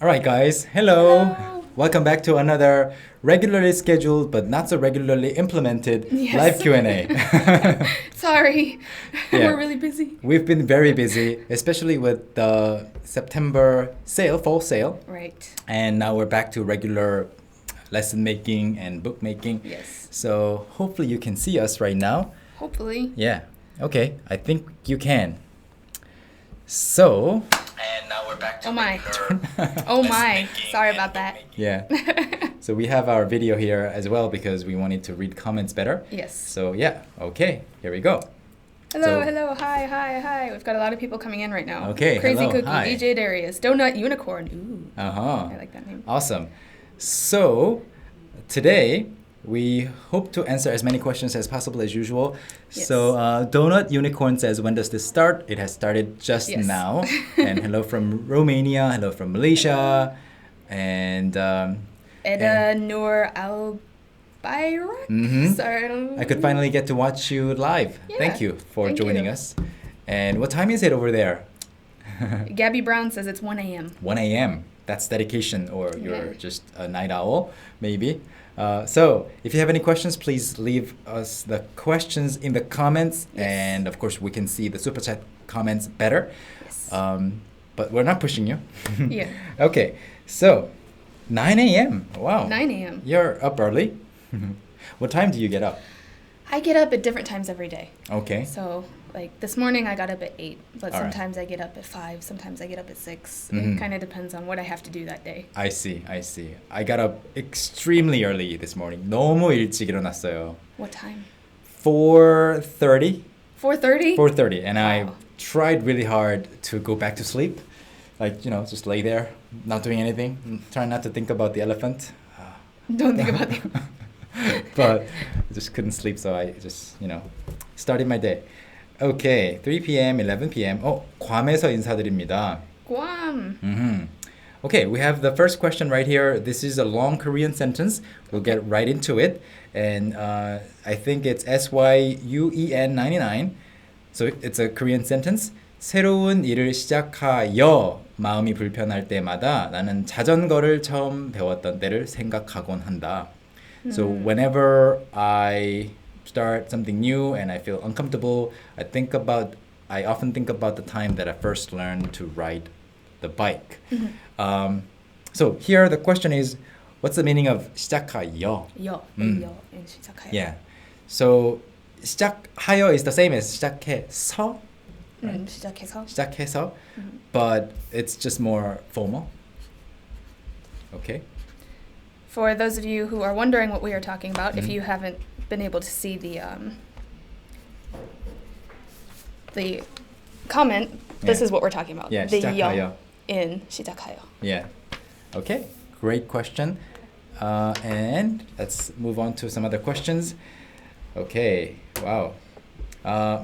All right, guys. Hello. Hello. Welcome back to another regularly scheduled but not so regularly implemented Yes. live Q&A. Sorry, Yeah. we're really busy. We've been very busy, especially with the September sale, fall sale. Right. And now we're back to regular lesson making and book making. Yes. So hopefully you can see us right now. Hopefully. Yeah. Okay. I think you can. So. And now we're back to Oh my. regular Oh lesson my. making Sorry and about book that. making. Yeah. So we have our video here as well because we wanted to read comments better. Yes. So yeah. Okay. Here we go. Hello, So- hello, hi. We've got a lot of people coming in right now. Okay, Crazy hello, Cookie, hi. DJ Darius, Donut Unicorn. Ooh. Uh-huh. I like that name. Awesome. So today we hope to answer as many questions as possible as usual. Yes. So Donut Unicorn says, when does this start? It has started just Yes. now. And hello from Romania, hello from Malaysia, and Eda Noor Al Bayrak. Mhm. Sorry, I don't. I could finally get to watch you live. Yeah, Thank you for thank joining you. us. And what time is it over there? Gabby Brown says it's 1 a.m. 1 a.m. That's dedication, or you're Yeah. just a night owl, maybe. So, if you have any questions, please leave us the questions in the comments. Yes. And of course, we can see the super chat comments better. Yes. But we're not pushing you. Yeah. Okay, so 9 a.m. Wow. 9 a.m. You're up early. What time do you get up? I get up at different times every day. Okay. So, like this morning, I got up at 8, but All right. sometimes I get up at 5, sometimes I get up at 6. Mhm. It kind of depends on what I have to do that day. I see. I got up extremely early this morning. 너무 일찍 일어났어요. What time? 4:30. 4:30? 4:30, and I Wow. tried really hard to go back to sleep, like just lay there, not doing anything, trying not to think about the elephant. Don't think about it. But I just couldn't sleep, so I just started my day. Okay, 3 p.m., 11 p.m. 괌에서 인사드립니다. Guam. Okay, we have the first question right here. This is a long Korean sentence. We'll get right into it. And I think it's SYUEN99. So it's a Korean sentence. 새로운 일을 시작하여 마음이 불편할 때마다 나는 자전거를 처음 배웠던 때를 생각하곤 한다. So whenever I start something new and I feel uncomfortable, I often think about the time that I first learned to ride the bike. So here the question is, what's the meaning of 시작하여? Yo. Yo. And 시작해요. Yeah. So 시작하여 is the same as 시작해서, 시작해서. 시작해서, but it's just more formal. Okay. For those of you who are wondering what we are talking about, if you haven't been able to see the comment, this Yeah. is what we're talking about. Yeah, The 시작하여. yo in 시작하여. Yeah. Okay. Great question. And let's move on to some other questions. Okay. Wow.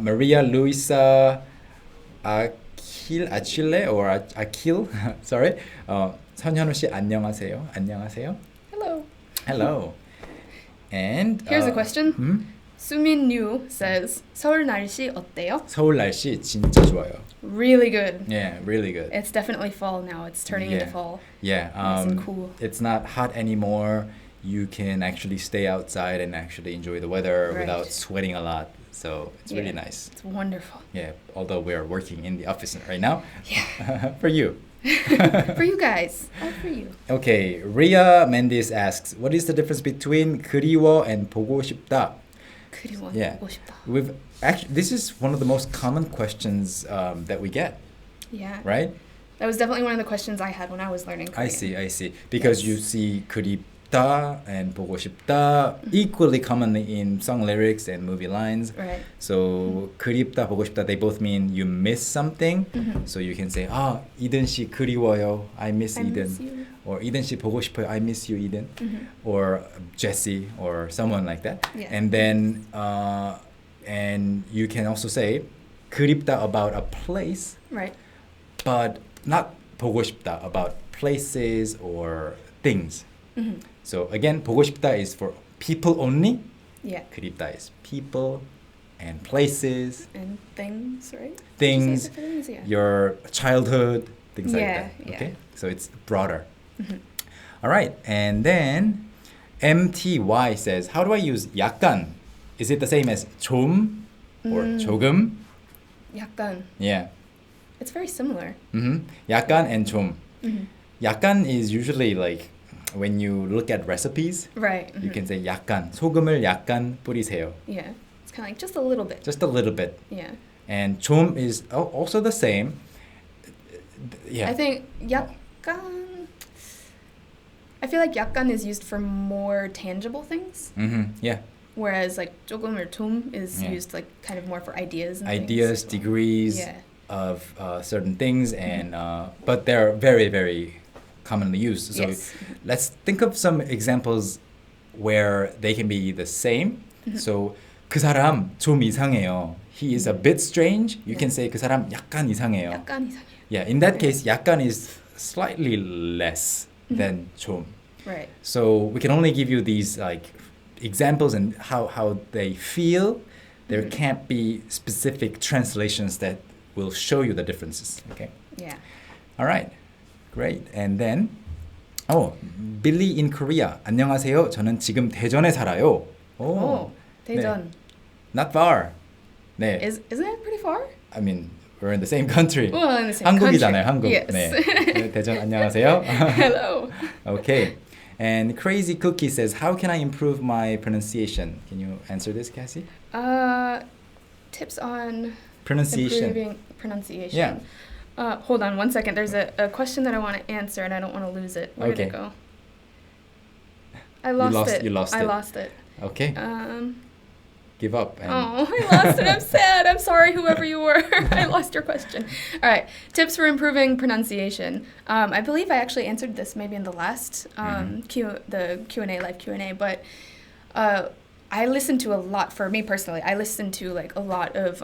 Maria Luisa Achille or Akil. Sorry. 선현우 씨 안녕하세요. 안녕하세요. Hello. Hello. And Here's a question. 음? Suemenew says, 서울 날씨 어때요? 서울 날씨 진짜 좋아요. Really good. Yeah, really good. It's definitely fall now. It's turning into fall. Yeah, Nice and cool. It's not hot anymore. You can actually stay outside and actually enjoy the weather Right. without sweating a lot. So it's really Yeah. nice. It's wonderful. Yeah, although we're working in the office right now. Yeah. For you. For you guys. All for you. Okay, Ria Mendes asks, what is the difference between 그리워 and 보고 싶다? 그리워 Yeah. 보고 싶다. This is one of the most common questions that we get, Yeah. right? That was definitely one of the questions I had when I was learning Korean. I see. Because Yes. you see 그립다 and 보고 싶다 equally commonly in song lyrics and movie lines. Right. So 그립다, 보고 싶다, they both mean you miss something. So you can say, 이든 씨 그리워요. I miss I Eden. miss you. Or 이든 씨 보고 싶어요. I miss you, Eden. Or Jesse or someone like that. Yeah. And then and you can also say 그립다 about a place, Right. but not 보고 싶다 about places or things. So again, 보고 싶다 is for people only. Yeah. 그립다 is people and places, And things, right? things, Did you say things? Yeah. your childhood, things like Yeah, that. yeah. Okay, so it's broader. All right, and then MTY says, how do I use 약간? Is it the same as 좀 or 조금? 약간. Yeah. It's very similar. 약간 and 좀. 약간 is usually like when you look at recipes, Right. you can say 약간, 소금을 약간 뿌리세요. Yeah. It's kind of like just a little bit. Just a little bit. Yeah. And 좀 is also the same. Yeah. I think 약간. I feel like 약간 is used for more tangible things, Yeah. whereas like 조금 or 좀 is Yeah. used like kind of more for ideas and Ideas, things. degrees Yeah. of certain things, and but they're very, very commonly used. So Yes. let's think of some examples where they can be the same. So 그 사람 좀 이상해요. He is a bit strange. You can say 그 사람 약간 이상해요. 약간 이상해요. Yeah, in that case, 약간 is slightly less than 좀. Right. So we can only give you these like examples and how they feel. There can't be specific translations that will show you the differences. Okay. Yeah. All right. Great. And then Billy in Korea. 안녕하세요. 저는 지금 대전에 살아요. Oh, 대전. Not far. 네. Isn't it pretty far? I mean, we're in the same country. Well, in the same 한국이잖아요, country. 한국. Yes. 네. 대전 안녕하세요. Hello. Okay. And Crazy Cookie says, how can I improve my pronunciation? Can you answer this, Cassie? Tips on Pronunciation. improving pronunciation. Yeah. Hold on one second. There's a question that I want to answer and I don't want to lose it. Where did it go? I lost it. You lost I it. lost it. Okay. Give up. And I lost it. I'm sad. I'm sorry, whoever you were. I lost your question. All right. Tips for improving pronunciation. I believe I actually answered this maybe in the last the Q&A, live Q&A, but I listen to a lot, for me personally, I listen to like a lot of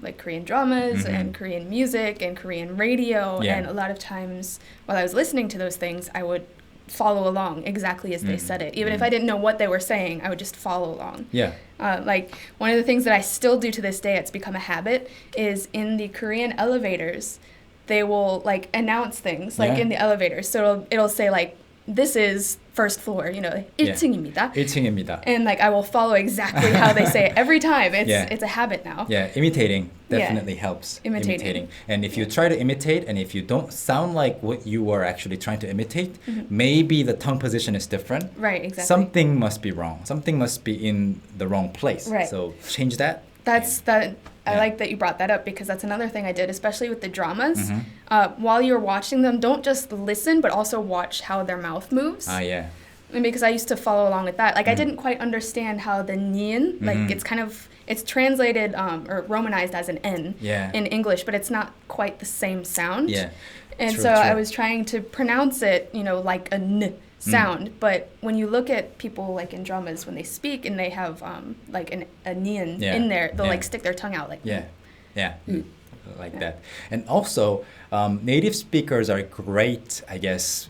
like Korean dramas and Korean music and Korean radio. Yeah. And a lot of times while I was listening to those things, I would follow along exactly as they said it. Even if I didn't know what they were saying, I would just follow along. Yeah. Like one of the things that I still do to this day, it's become a habit, is in the Korean elevators, they will like announce things like in the elevators. So it'll say like, this is first floor, you know, 1층입니다. 1층입니다. And like I will follow exactly how they say it every time. It's a habit now. Yeah, imitating definitely helps. Imitating. And if you try to imitate and if you don't sound like what you are actually trying to imitate, maybe the tongue position is different. Right, exactly. Something must be wrong. Something must be in the wrong place. Right. So change that. I like that you brought that up because that's another thing I did, especially with the dramas. While you're watching them, don't just listen, but also watch how their mouth moves. Yeah. And because I used to follow along with that. Like I didn't quite understand how the nian, like it's translated or romanized as an N in English, but it's not quite the same sound. Yeah. And True. I was trying to pronounce it, you know, like a N sound. But when you look at people like in dramas, when they speak and they have like a nian in there, they'll like stick their tongue out like like that. And also, native speakers are great, I guess,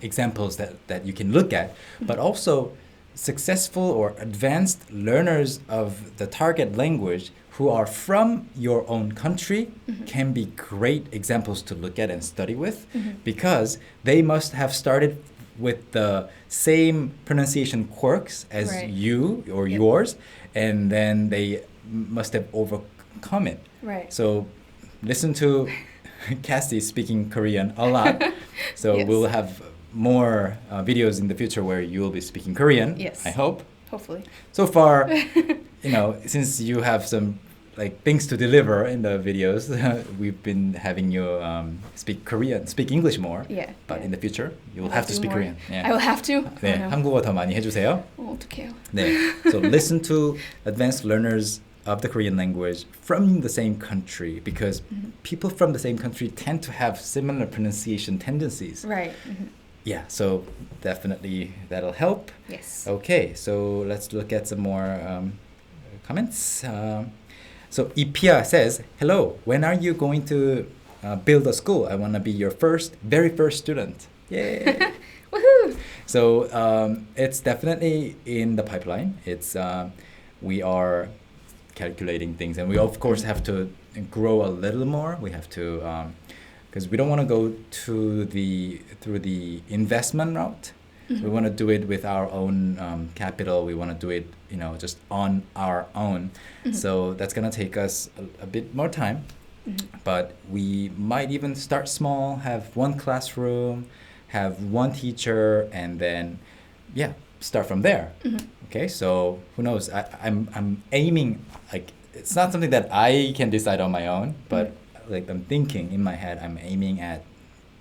examples that you can look at. But also, successful or advanced learners of the target language who are from your own country can be great examples to look at and study with because they must have started with the same pronunciation quirks as you or yours, and then they must have overcome it. Right. So listen to Cassie speaking Korean a lot. So we'll have more videos in the future where you will be speaking Korean. Yes. I hope. Hopefully. So far, you know, since you have some like things to deliver in the videos, we've been having you speak English more. Yeah. But in the future, you will I'll have to do speak more. Korean. I will have to. 네, Oh, no. 한국어 더 많이 해주세요. 어떡해요. 네. So listen to advanced learners of the Korean language from the same country because people from the same country tend to have similar pronunciation tendencies. Right. Yeah, so definitely that'll help. Yes. Okay, so let's look at some more comments. So Ipia says, hello, when are you going to build a school? I want to be your very first student. Yay! Woohoo! So it's definitely in the pipeline. It's we are calculating things, and we of course have to grow a little more. We have to because we don't want to go through the investment route. We want to do it with our own capital. We want to do it, just on our own. So that's gonna take us a bit more time. But we might even start small, have one classroom, have one teacher, and then, start from there. Okay, so who knows? I'm aiming, like, it's not something that I can decide on my own, but like I'm thinking in my head, I'm aiming at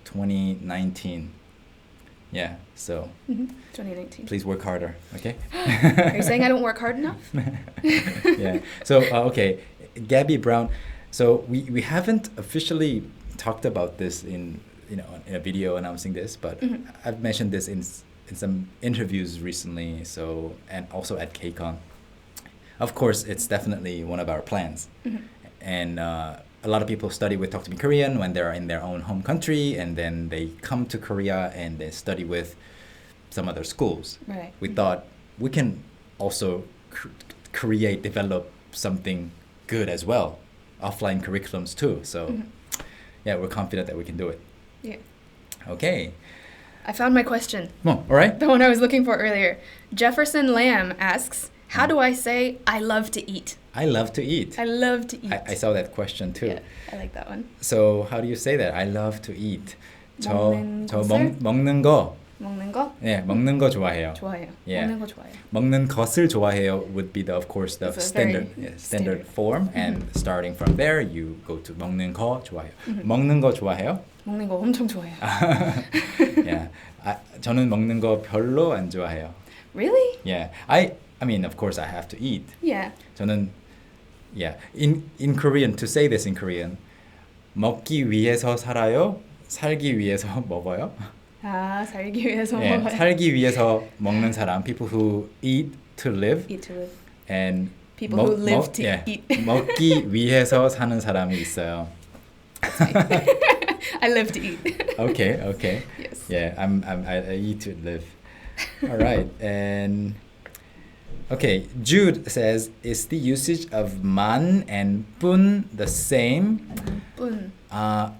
2019. Yeah, so 2019. please work harder, okay? Are you saying I don't work hard enough? Yeah. So okay, Gabby Brown. So we haven't officially talked about this in a video announcing this, but I've mentioned this in some interviews recently. So, and also at KCON. Of course, it's definitely one of our plans, and a lot of people study with Talk to Me Korean when they're in their own home country, and then they come to Korea and they study with some other schools. Right. We thought we can also develop something good as well, offline curriculums too. So, yeah, we're confident that we can do it. Yeah. Okay. I found my question. All right. The one I was looking for earlier. Jefferson Lamb asks, how do I say I love to eat? I love to eat. I love to eat. I saw that question too. Yeah, I like that one. So how do you say that? I love to eat. 먹는 저 것을? 먹는 거. 먹는 거? 네, 먹는 거 좋아해요. 좋아해요. Yeah. 먹는 거 좋아해요. 먹는 것을 좋아해요 would be of course the It's a standard very standard standard. form, and starting from there you go to 먹는 거 좋아해요. 먹는 거 좋아해요? 먹는 거 엄청 좋아해요. Yeah. 저는 먹는 거 별로 안 좋아해요. Really? Yeah. I mean, of course I have to eat. Yeah. 저는 in Korean, to say this in Korean, 먹기 위해서 살아요, 살기 위해서 먹어요. 아, 살기 위해서 예, 먹어요. 살기 위해서 먹는 사람, people who eat to live, Eat to live. and People who live to eat. 먹기 위해서 사는 사람이 있어요. I live to eat. Okay. Yes. Yeah, I eat to live. All right, and okay, Jude says, is the usage of man and 분 the same? 분. I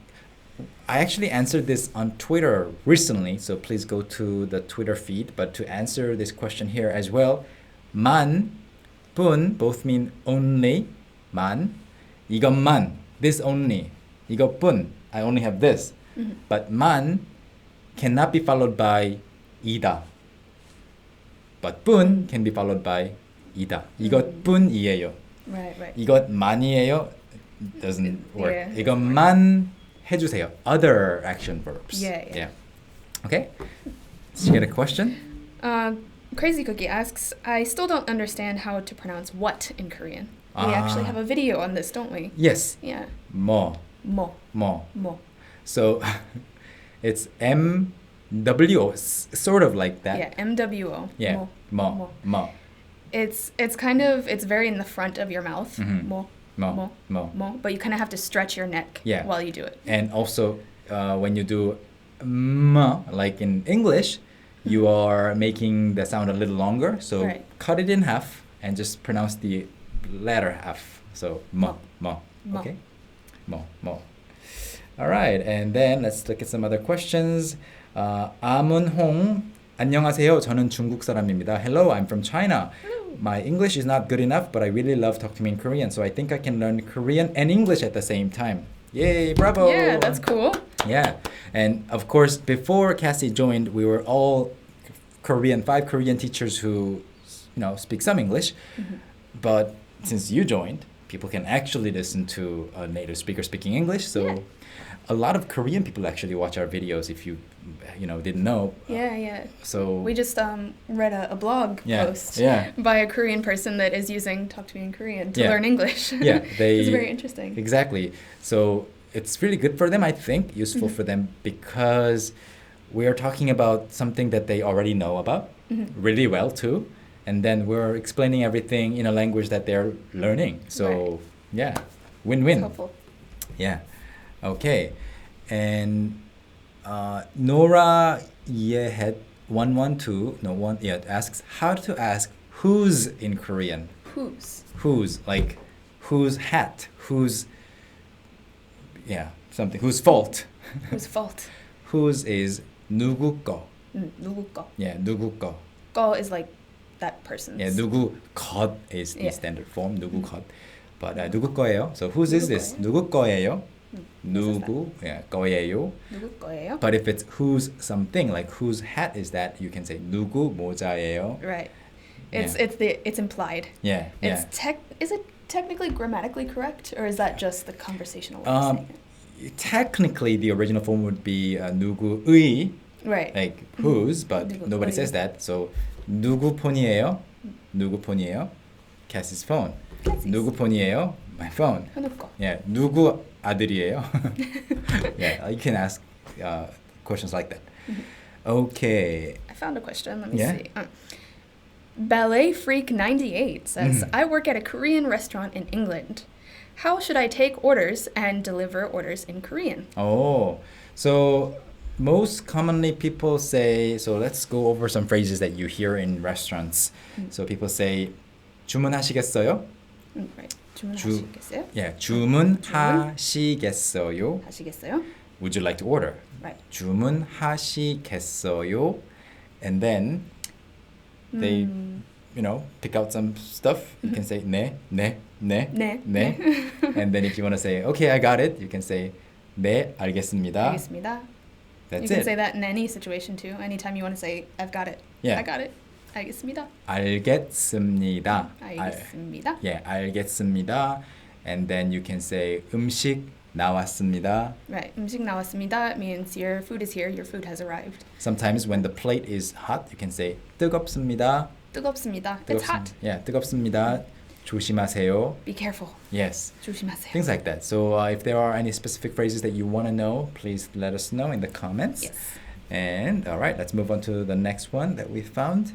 actually answered this on Twitter recently, so please go to the Twitter feed. But to answer this question here as well, man, 분 both mean only. Man, 이것만, this only. 이것뿐, I only have this. But man cannot be followed by 이다. But 분 can be followed by 이다. 이것뿐이에요. Right. 이것만이에요 doesn't work. Yeah, 이것만 해주세요. Other action verbs. Yeah. Okay? Did you get a question? Crazy Cookie asks, I still don't understand how to pronounce what in Korean. We actually have a video on this, don't we? Yes. Yeah. 뭐. 뭐. So it's MWO, sort of like that. Yeah, MWO. Yeah. 뭐. It's kind of, it's very in the front of your mouth. Mhm. 뭐. 뭐. But you kind of have to stretch your neck while you do it. And also, when you do like in English, you are making the sound a little longer. So cut it in half and just pronounce the latter half. So mo. Okay? Mo. All right, and then let's look at some other questions. 아문홍, 안녕하세요. 저는 중국 사람입니다. Hello, I'm from China. My English is not good enough, but I really love Talk to Me in Korean, so I think I can learn Korean and English at the same time. Yay, bravo! Yeah, that's cool. Yeah, and of course, before Cassie joined, we were all five Korean teachers who, speak some English. But since you joined, people can actually listen to a native speaker speaking English. So a lot of Korean people actually watch our videos, if you didn't know. Yeah. So we just read a blog post by a Korean person that is using Talk to Me in Korean to learn English. Yeah, it's very interesting. Exactly. So it's really good for them, I think, useful for them, because we are talking about something that they already know about really well too. And then we're explaining everything in a language that they're learning. So yeah, win-win. It's helpful. Yeah. Okay. And Nora Yehet 112 asks how to ask who's in Korean. Who's, like whose hat, whose something, whose fault. Whose fault? Whose is 누구 거. 누구 거. Yeah, 누구 거. 거 is like that person's. Yeah, 누구 것 is the Yeah. standard form. 누구 것. But 누구 거예요? So whose is 누구 this? 거예요? 누구 거예요? whose is 누구 yeah, 거예요. 누구 거예요? But if it's whose something, like whose hat is that, you can say 누구 모자예요. Right. Yeah. It's implied. Yeah, yeah. Is it technically grammatically correct, or is that just the conversational way of saying it? Technically, the original form would be 누구의, Right. like whose, but 누구의. nobody says that. So 누구 폰이에요? 누구 폰이에요? Cassie's phone. Cassie's. 누구 폰이에요? My phone. 현우 거. Yeah, 누구 아들이에요? Yeah, you can ask questions like that. Okay. I found a question. Let me Yeah. see. Ballet Freak 98 says, Mhm. I work at a Korean restaurant in England. How should I take orders and deliver orders in Korean? Oh, so most commonly people say, so let's go over some phrases that you hear in restaurants. So people say, 주문하시겠어요? Right. 주문하시겠어요? Yeah, 주문하시겠어요? 하시겠어요? Would you like to order? Right. 주문하시겠어요? And then they, pick out some stuff. You can say 네, 네, 네, 네, 네. And then if you want to say, okay, I got it, you can say 네, 알겠습니다. 알겠습니다. That's You can it. say that in any situation too. Anytime you want to say, I've got it. Yeah. I got it. 알겠습니다. 알겠습니다. 알겠습니다. Yeah, 알겠습니다. And then you can say 음식 나왔습니다. Right. 음식 나왔습니다 means your food is here, your food has arrived. Sometimes when the plate is hot, you can say 뜨겁습니다. 뜨겁습니다. It's hot. Yeah, 뜨겁습니다. 조심하세요. Be careful. Yes. 조심하세요. Things like that. So if there are any specific phrases that you want to know, please let us know in the comments. Yes. And all right, let's move on to the next one that we found.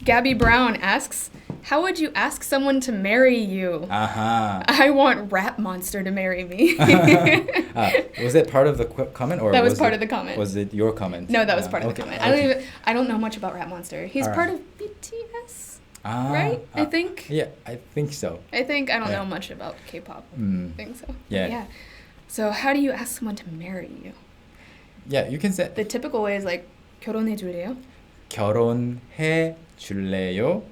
Gabby Brown asks, how would you ask someone to marry you? Aha. I want Rat Monster to marry me. Was that part of the comment, or That was part of the comment. Was it your comment? No, that was part of the okay, comment. okay. I don't know much about Rat Monster. He's All part right. of BTS, Ah, right? I think. Yeah, I think so. I don't Yeah. know much about K-pop. Mm. I think so. Yeah. Yeah. So how do you ask someone to marry you? Yeah, you can say The typical way is like 결혼해 줄래요? 결혼해 줄래요?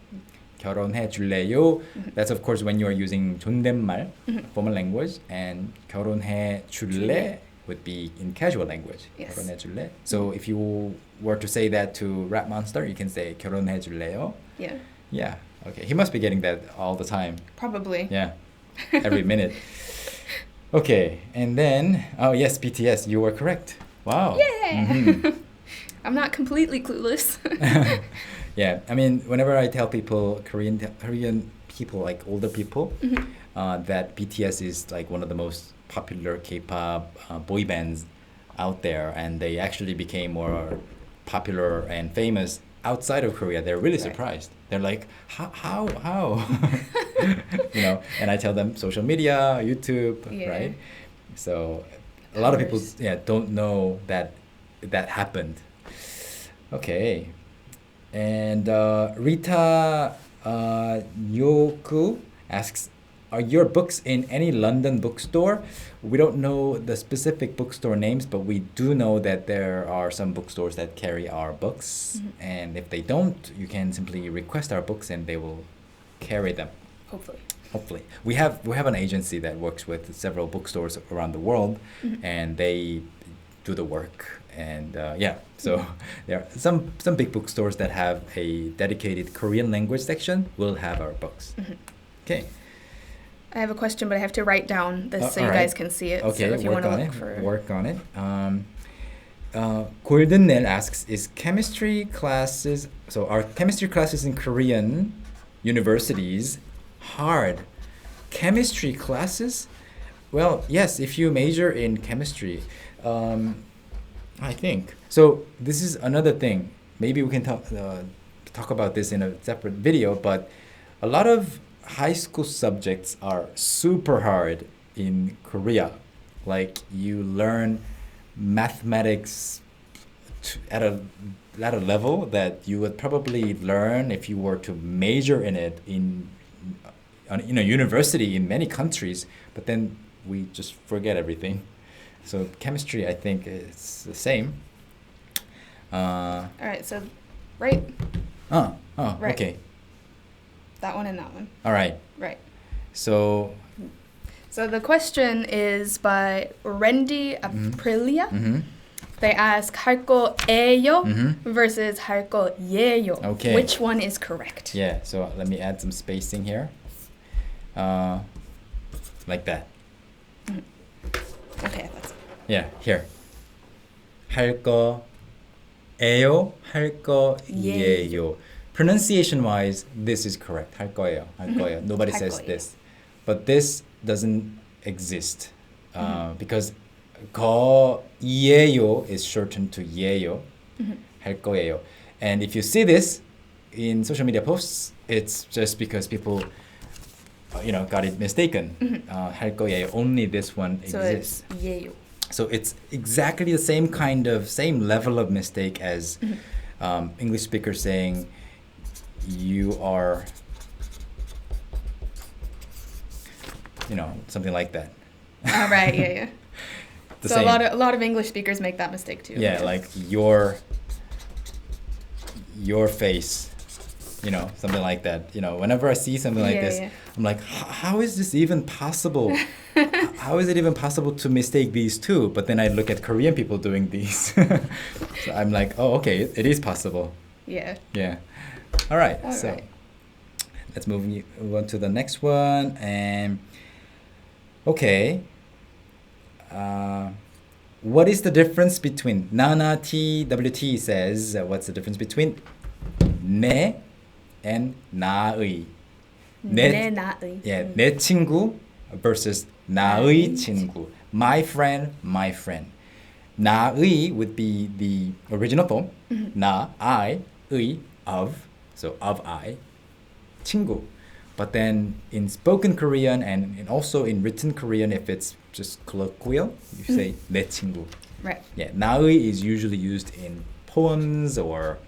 결혼해 줄래요? That's of course when you are using 존댓말, formal language, and 결혼해 줄래 would be in casual language. Yes. 결혼해 줄래? So if you were to say that to Rat Monster, you can say 결혼해 줄래요? Yeah. Yeah. Okay. He must be getting that all the time. Probably. Yeah. Every minute. Okay. And then, oh yes, BTS, you were correct. Wow. Yeah. Mhm. I'm not completely clueless. Yeah, I mean, whenever I tell people, Korean people, like older people, that BTS is like one of the most popular K-pop boy bands out there, and they actually became more popular and famous outside of Korea, they're really Right. surprised. They're like, how? And I tell them social media, YouTube, Yeah. right? So a lot of people, Powers. don't know that happened. Okay. And Rita Yoku asks, are your books in any London bookstore? We don't know the specific bookstore names, but we do know that there are some bookstores that carry our books. And if they don't, you can simply request our books and they will carry them. Hopefully. We have an agency that works with several bookstores around the world, and they do the work. And so there are some big bookstores that have a dedicated Korean language section will have our books. Okay. I have a question, but I have to write down this so you alright. guys can see it. Okay, so if you work want to on look it. for Work on it. Golden Nail asks, is chemistry classes, so are chemistry classes in Korean universities hard? Chemistry classes? Well, yes, if you major in chemistry, I think. So this is another thing. Maybe we can talk about this in a separate video, but a lot of high school subjects are super hard in Korea. Like you learn mathematics at a level that you would probably learn if you were to major in it in in a university in many countries, but then we just forget everything. So chemistry, I think, is the same. All right, so right, Right. Okay. that one and that one. All right. Right. So, So the question is by Randy Aprilia. They ask 할 거예요 versus 할 거예요. Okay. Which one is correct? yeah, so let me add some spacing here. Like that. Okay, that's Yeah, here. 할 거예요, 할 거예요. Pronunciation wise, this is correct. 할 거예요, 할 거예요. Nobody 할 says 거예요. this. But this doesn't exist because 거예요 is shortened to 예요. 할 거예요. And if you see this in social media posts, it's just because people got it mistaken. 할 거예요. Only this one so exists. it's 예요. So it's exactly the same level of mistake as English speakers saying you are, something like that. All right, yeah. The So same. a lot of English speakers make that mistake too. Yeah, like your face, something like that. Whenever I see something like this, Yeah. I'm like, how is this even possible? How is it even possible to mistake these two? But then I look at Korean people doing these. So I'm like, oh, okay, it is possible. Yeah. Yeah. All right. All so right. let's move on to the next one. And okay. What is the difference between Nana TWT says what's the difference between 내 and 나의? 내 나의. Yeah, 내 친구 versus 나의 친구. My friend, my friend. 나의 would be the original form. 나, I, 의, of. So of I. 친구. But then in spoken Korean and also in written Korean, if it's just colloquial, you say 내 친구. Right. Yeah, 나의 is usually used in poems or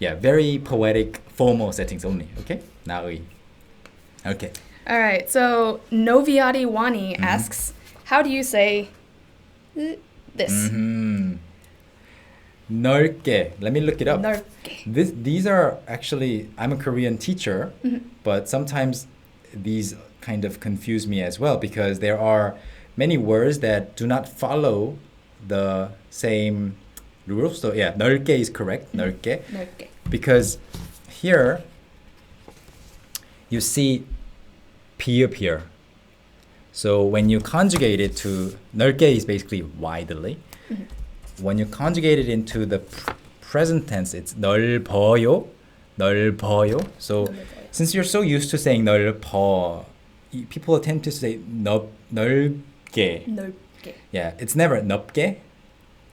very poetic formal settings only. Okay, 나의. Okay. All right. So Noviati Wani asks, how do you say this? 넓게. Let me look it up. 넓게. These are actually, I'm a Korean teacher, but sometimes these kind of confuse me as well because there are many words that do not follow the same rules. So yeah, 넓게 is correct. 넓게. 넓게. Because here you see P appear. So when you conjugate it to 넓게 is basically widely. When you conjugate it into the present tense, it's 넓어요, 넓어요. So since you're so used to saying 넓어, people tend to say 넓게. 넓게. Yeah, it's never 넓게.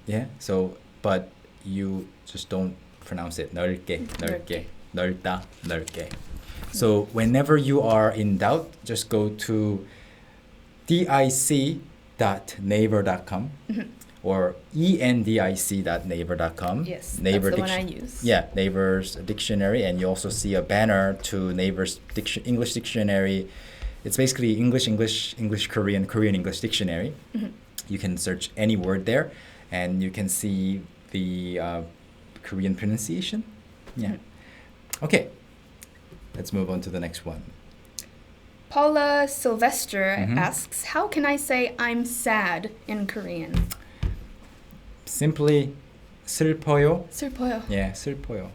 Yeah. So but you just don't pronounce it 넓게, 넓게, 넓다, 넓게. So whenever you are in doubt, just go to dic.naver.com or endic.naver.com. Yes, Naver that's the one I use. Yeah, Naver's dictionary, and you also see a banner to Naver's English dictionary. It's basically English, Korean, English dictionary. You can search any word there, and you can see the Korean pronunciation. Yeah. Okay. Let's move on to the next one. Paula Sylvester asks, how can I say I'm sad in Korean? Simply 슬퍼요. 슬퍼요. Yeah, 슬퍼요.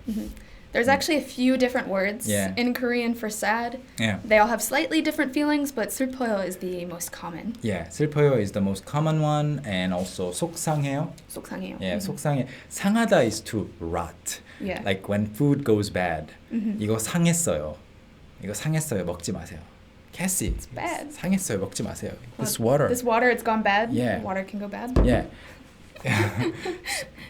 There's actually a few different words Yeah. in Korean for sad. Yeah. They all have slightly different feelings, but 슬퍼요 is the most common. Yeah, 슬퍼요 is the most common one, and also 속상해요. 속상해요. Yeah, 속상해. 상하다 is to rot. Yeah. Like when food goes bad. 이거 상했어요. 이거 상했어요. 먹지 마세요. Cassie, it's bad. 상했어요. 먹지 마세요. This Well, water. This water, it's gone bad. Yeah. Water can go bad. Yeah.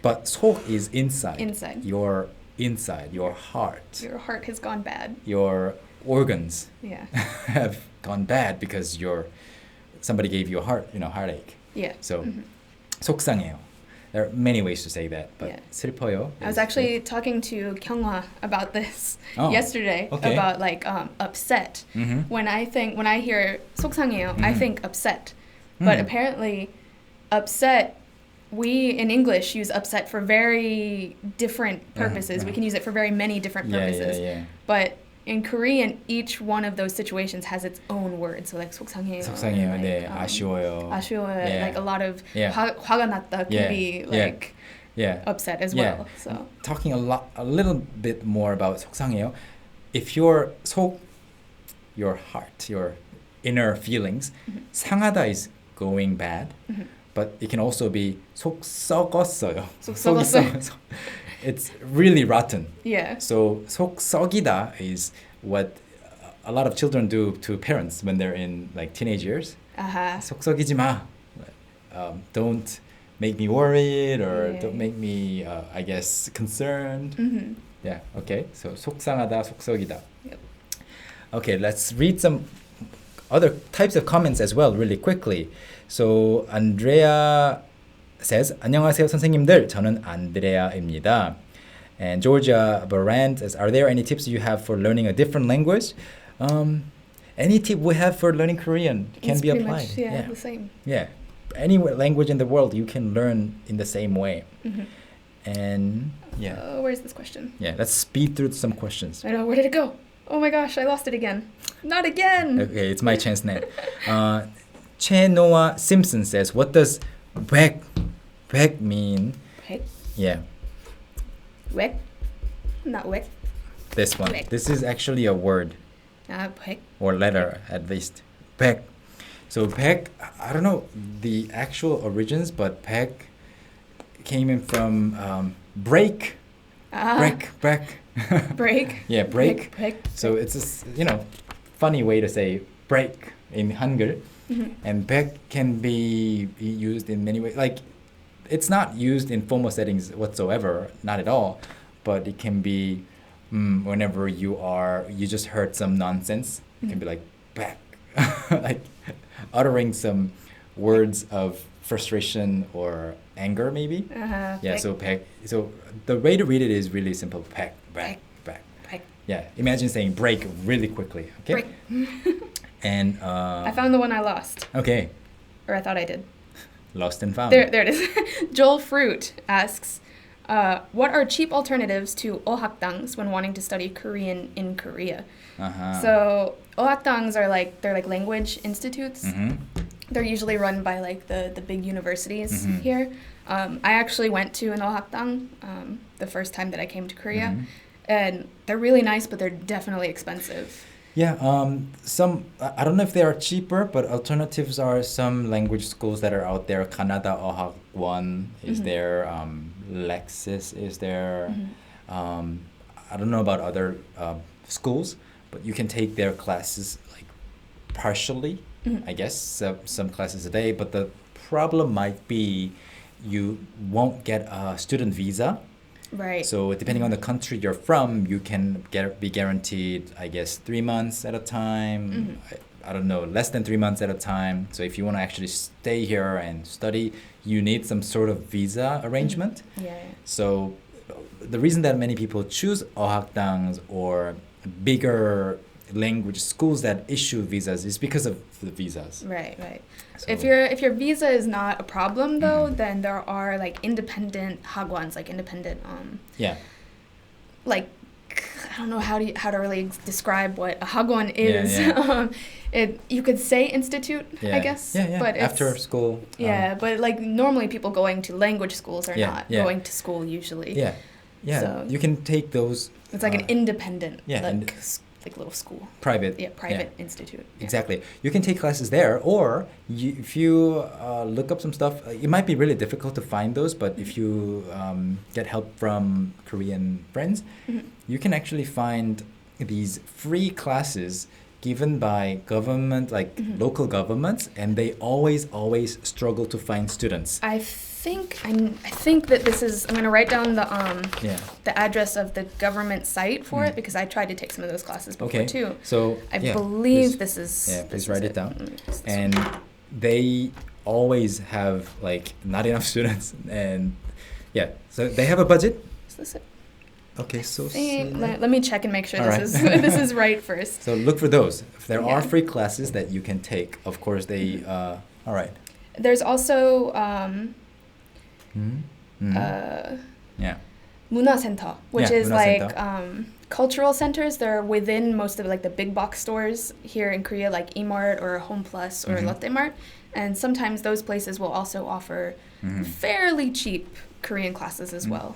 But 속 is inside. Inside. Your inside, your heart, Your heart has gone bad. your organs Yeah. have gone bad because somebody gave you a heartache. Yeah. So 속상해요. There are many ways to say that, but Yeah. 슬퍼요. I was actually talking to Kyunghwa about this Oh, yesterday okay. about like upset. Mm-hmm. When I hear 속상해요, I think upset. But apparently upset, we in English use upset for very different purposes. We can use it for very many different purposes. Yeah. But in Korean, each one of those situations has its own word. So like 속상해요. 속상해요. like, 네, 아쉬워요. 아쉬워요. Yeah. Like a lot of Yeah. 화가 났다 can be like Yeah. upset as Yeah. well. So Talking a little bit more about 속상해요. If your 속, your heart, your inner feelings, 상하다 is going bad, but it can also be 속 썩었어요. 속 속이 썩었어요. It's really rotten. yeah. So 속 썩이다 is what a lot of children do to parents when they're in like teenage years. 속 썩이지 마. Don't make me worried or Yeah. don't make me, I guess, concerned. Mm-hmm. Yeah, okay. So 속상하다, 속썩이다. Yep. Okay, let's read some other types of comments as well really quickly. So Andrea says, 안녕하세요 선생님들. 저는 안드레아입니다. And Georgia Barand says, are there any tips you have for learning a different language? Any tip we have for learning Korean can It's be pretty applied. much, the same. Yeah. Any language in the world you can learn in the same way. Mm-hmm. And yeah. Where's this question? Yeah, let's speed through some questions. I know, where did it go? Oh my gosh, I lost it again. Not again! Okay, it's my chance now. Che Noah Simpson says, what does weg mean? Wek? Yeah, Wek? Not wek. this one. Weg. This is actually a word Wek. or letter at least. Weg. So weg, I don't know the actual origins, but weg came in from break. Break. Break. Yeah, break. Break. So it's a funny way to say break in Hangul. Mm-hmm. And baek can be used in many ways. Like, it's not used in formal settings whatsoever, not at all. But it can be whenever you just heard some nonsense. It can be like baek, like uttering some words of frustration or anger, maybe. Uh-huh. Yeah. Baek. So baek. So the way to read it is really simple. Baek. Baek. Baek. Yeah. Imagine saying break really quickly. Okay. Break. And I found the one I lost. okay. Or I thought I did. Lost and found. There it is. Joel Fruit asks, what are cheap alternatives to ohakdangs when wanting to study Korean in Korea? Uh-huh. So ohakdangs are they're like language institutes. Mm-hmm. They're usually run by like the big universities Mhm. here. I actually went to an ohakdang the first time that I came to Korea, Mhm. and they're really nice, but they're definitely expensive. Yeah, some I don't know if they are cheaper, but alternatives are some language schools that are out there. Canada Ohak One is there. Lexis is there. I don't know about other schools, but you can take their classes like partially. I guess some classes a day. But the problem might be you won't get a student visa. Right. So depending on the country you're from, you can be guaranteed, I guess, 3 months at a time. I don't know, less than 3 months at a time. So if you want to actually stay here and study, you need some sort of visa arrangement. Yeah. So the reason that many people choose ohakdangs or bigger language schools that issue visas is because of the visas. Right. So, If your visa is not a problem though, then there are like independent hagwons, like independent yeah. like I don't know how to really describe what a hagwon is. Yeah. You could say institute, Yeah. I guess. Yeah. But After school. Yeah, but like normally people going to language schools are not Yeah. going to school usually. Yeah. So you can take those. It's like an independent, yeah, like little school. Private. Yeah, private institute. Yeah. Exactly. You can take classes there, or if you look up some stuff, it might be really difficult to find those, but if you get help from Korean friends, you can actually find these free classes given by government, like local governments, and they always struggle to find students. I think that this is. I'm going to write down the address of the government site for it because I tried to take some of those classes before too. So I believe this is. Yeah, this please write is it down. Let me just- And they always have like not enough students, and yeah, so they have a budget. Is this it? Okay, so Let me check and make sure All this right. is this is right first. so look for those. If there are Yeah. free classes that you can take, of course they. All right. There's also Yeah. Muna Center, which Yeah, is Muna like Center. cultural centers. They're within most of like the big box stores here in Korea, like Emart or Home Plus or Lotte Mart. And sometimes those places will also offer fairly cheap Korean classes as well.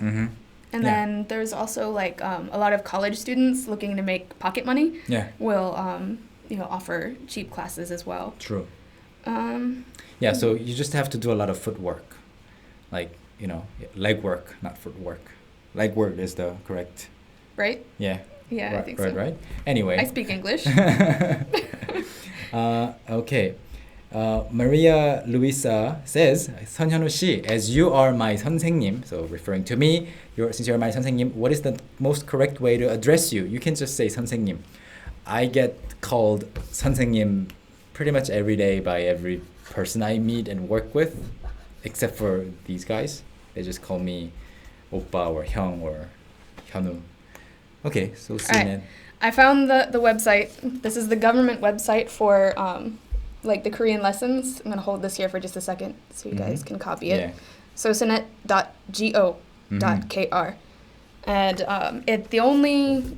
And Yeah. then there's also like a lot of college students looking to make pocket money Yeah. will offer cheap classes as well. True. Yeah, so you just have to do a lot of footwork, like leg work, not footwork. Leg work is the correct. Right? Yeah. Yeah, I think so. Right. Anyway. I speak English. Okay. Maria Luisa says, 선현우 씨, as you are my 선생님, so referring to me, since you're my 선생님, what is the most correct way to address you? You can just say 선생님. I get called 선생님 pretty much every day by every person I meet and work with, except for these guys. They just call me 오빠 or 형 or 현우. Okay, so Suemenew. I found the website. This is the government website for like the Korean lessons. I'm gonna hold this here for just a second so you guys can copy it. Yeah. sosenet.go.kr. And the only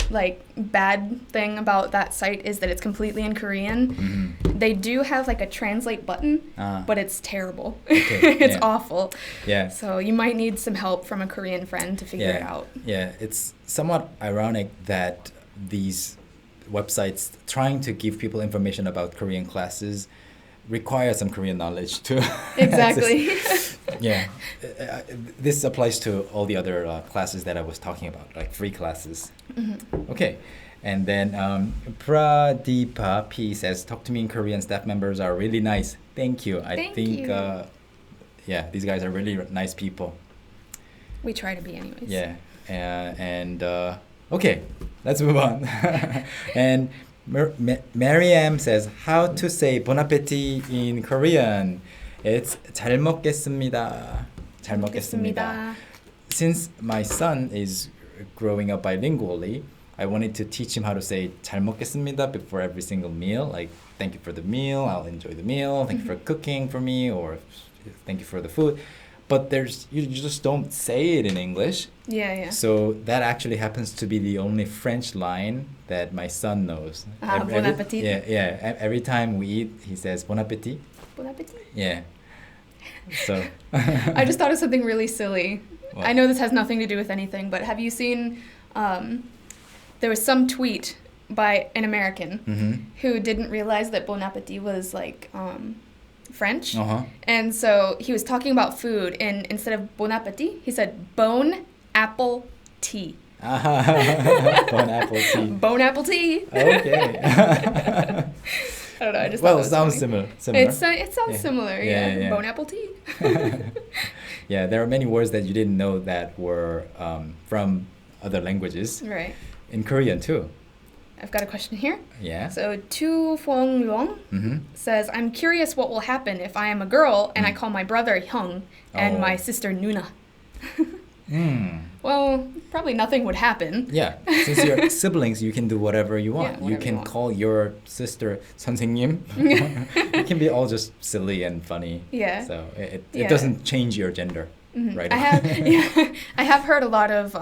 like bad thing about that site is that it's completely in Korean. They do have like a translate button, but it's terrible. Okay, It's yeah. awful. Yeah. So you might need some help from a Korean friend to figure it out. Yeah, it's somewhat ironic that these websites trying to give people information about Korean classes require some Korean knowledge to Exactly. Yeah, this applies to all the other classes that I was talking about, like free classes. Okay, and then Pradeepa P says, talk to me in Korean, staff members are really nice. Thank you. I Thank think, you. Yeah, these guys are really nice people. We try to be anyways. Yeah, okay, let's move on. And Mariam says, how to say bon appetit in Korean? It's 잘 먹겠습니다. 잘 먹겠습니다. Since my son is growing up bilingually, I wanted to teach him how to say 잘 먹겠습니다 before every single meal. Like, thank you for the meal, I'll enjoy the meal, thank you for cooking for me, or thank you for the food. But you just don't say it in English. Yeah. So that actually happens to be the only French line that my son knows. Bon appetit. Yeah. Every time we eat, he says bon appetit. Bon appetit. Yeah. So. I just thought of something really silly. What? I know this has nothing to do with anything, but have you seen? There was some tweet by an American who didn't realize that bon appetit was like French. And so he was talking about food, and instead of bon appetit, he said bone apple tea. Bon apple tea. Bone apple tea. Okay. I don't know. I just thought it was sounds funny. similar. It sounds similar. Yeah. Bone apple tea. Yeah, there are many words that you didn't know that were from other languages. Right. In Korean too. I've got a question here. Yeah. So Tu Fong Yong says, I'm curious what will happen if I am a girl and I call my brother Hyung and my sister Nuna. Well, probably nothing would happen. Yeah, since you're siblings, you can do whatever you want. Yeah, you whatever can you want. call your sister 선생님. It can be all just silly and funny. Yeah. So it Yeah. doesn't change your gender, right? I have heard a lot of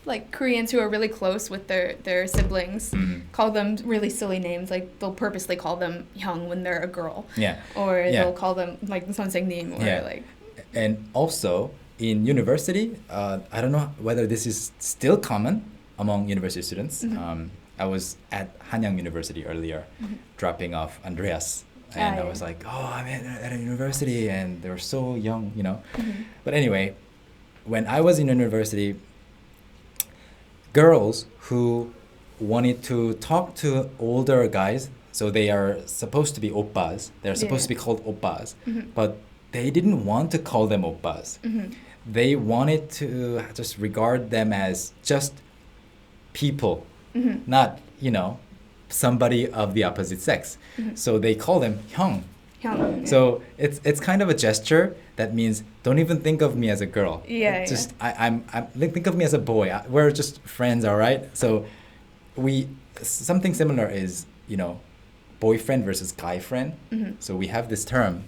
like Koreans who are really close with their siblings call them really silly names. Like they'll purposely call them Hyung when they're a girl. Yeah. Or Yeah. they'll call them like 선생님 or Yeah. like. And also in university, I don't know whether this is still common among university students. I was at Hanyang University earlier, dropping off Andreas. And I was like, oh, I'm at a university, and they were so young, But anyway, when I was in university, girls who wanted to talk to older guys, so they are supposed to be oppas, they're supposed to be called oppas, but they didn't want to call them oppas. They wanted to just regard them as just people, not, somebody of the opposite sex. So they call them hyung. 형. So it's kind of a gesture that means don't even think of me as a girl. Yeah, Just I'm think of me as a boy. We're just friends, all right? So something similar is, you know, boyfriend versus guy friend. So we have this term.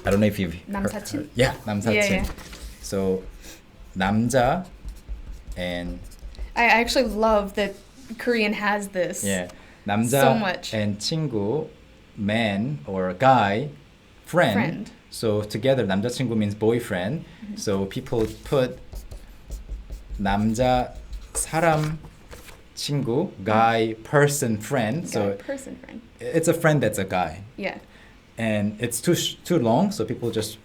I don't know if you've 남사친? Yeah, 남사친. Yeah. So 남자 and I actually love that Korean has this. yeah, 남자 So much. and 친구, man or guy, friend. So together 남자친구 means boyfriend. So people put 남자 사람 친구, guy person friend. So person friend. it's a friend that's a guy. Yeah. And it's too long, so people just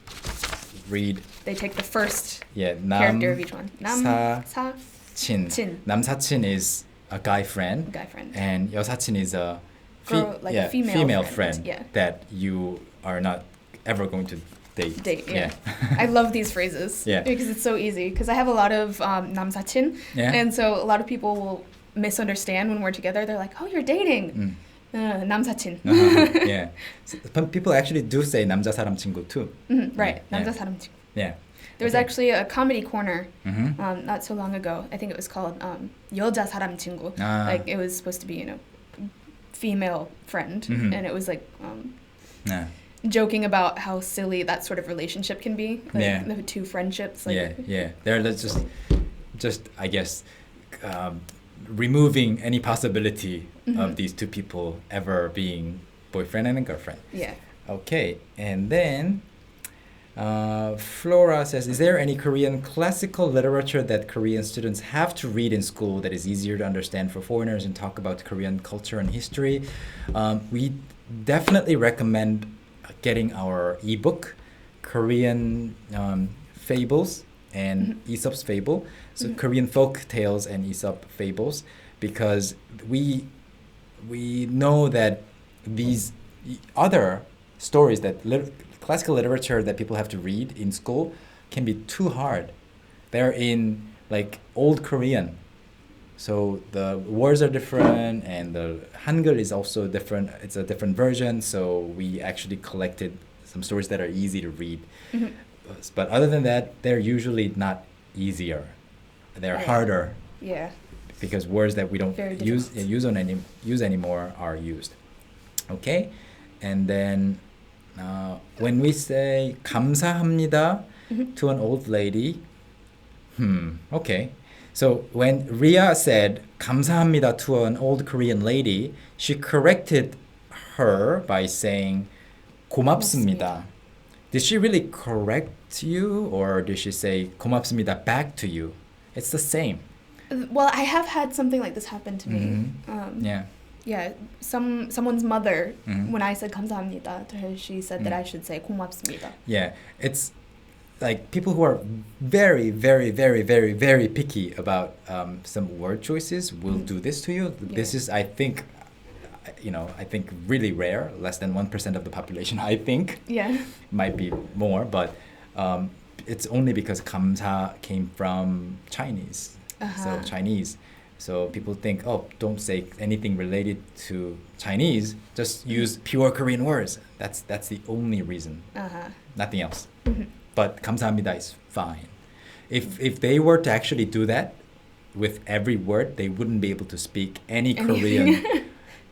read. They take the first Yeah, character of each one. 남사친. 친. 남사친 is a guy friend. Guy friend. And 여사친 is a a female friend yeah. that you are not ever going to date. Yeah. I love these phrases. Yeah. Because it's so easy. Because I have a lot of 남사친. Yeah. And so a lot of people will misunderstand when we're together. They're like, oh, you're dating. 남사친. Yeah. So, but people actually do say 남자 사람 친구 too. Right. Yeah. 남자 사람 친구. Yeah. There was actually a comedy corner Mm-hmm. not so long ago. I think it was called 여자 사람 친구. Like it was supposed to be, you know, female friend. Mhm. And it was like Yeah. joking about how silly that sort of relationship can be. Like Yeah. the two friendships. Like, Yeah. They're just I guess removing any possibility of these two people ever being boyfriend and girlfriend. Yeah. Okay, and then Flora says, is there any Korean classical literature that Korean students have to read in school that is easier to understand for foreigners and talk about Korean culture and history? We definitely recommend getting our ebook, Korean Fables and Aesop's Fable. So Korean folk tales and Aesop fables, because we know that these other stories that classical literature that people have to read in school can be too hard. They're in like old Korean. So the words are different and the Hangul is also different. It's a different version. So we actually collected some stories that are easy to read. But other than that, they're usually not easier. They're harder. Yeah. Because words that we don't Very use anymore are used. Okay? And then when we say 감사합니다 to an old lady, okay. So when Ria said 감사합니다 to an old Korean lady, she corrected her by saying 고맙습니다. Did she really correct you, or did she say 고맙습니다 back to you? It's the same. Well, I have had something like this happen to me. Yeah. Yeah, someone's mother, when I said 감사합니다 to her, she said that I should say 고맙습니다. Yeah, it's like people who are very, very, very, very, very picky about some word choices will do this to you. Yeah. This is, I think really rare, less than 1% of the population, I think. Yeah. Might be more, but it's only because 감사 came from Chinese. So Chinese. So people think, oh, don't say anything related to Chinese, just use pure Korean words. That's the only reason. Nothing else. But 감사합니다 is fine. If they were to actually do that with every word, they wouldn't be able to speak any Korean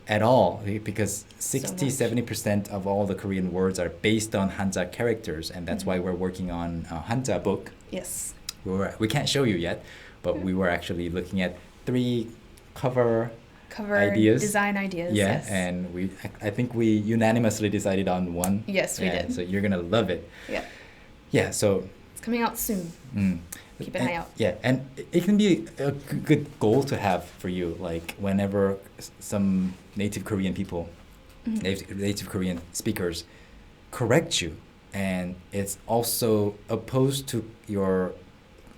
at all, because 60-70% of all the Korean words are based on Hanja characters, and that's why we're working on a Hanja book. Yes. We can't show you yet, but we were actually looking at 3 cover ideas. Design ideas. Yeah, yes. and I think we unanimously decided on one. Yes, we did. So you're gonna love it. Yeah. Yeah. So it's coming out soon. Keep an eye out. Yeah, and it can be a good goal to have for you, like whenever some native Korean people, native Korean speakers correct you, and it's also opposed to your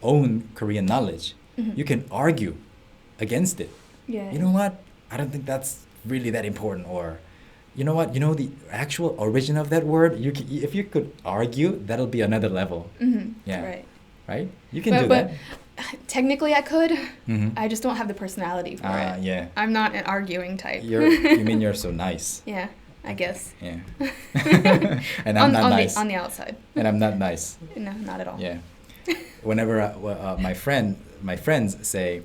own Korean knowledge. You can argue against it. Yeah. You know what? I don't think that's really that important. Or, you know what? You know the actual origin of that word? If you could argue, that'll be another level. Yeah. Right? You can do that. Technically, I could. I just don't have the personality for it. Yeah. I'm not an arguing type. You mean you're so nice. Yeah. I guess. Yeah. And I'm not nice. On the outside. And I'm not nice. No, not at all. Yeah. Whenever my friends say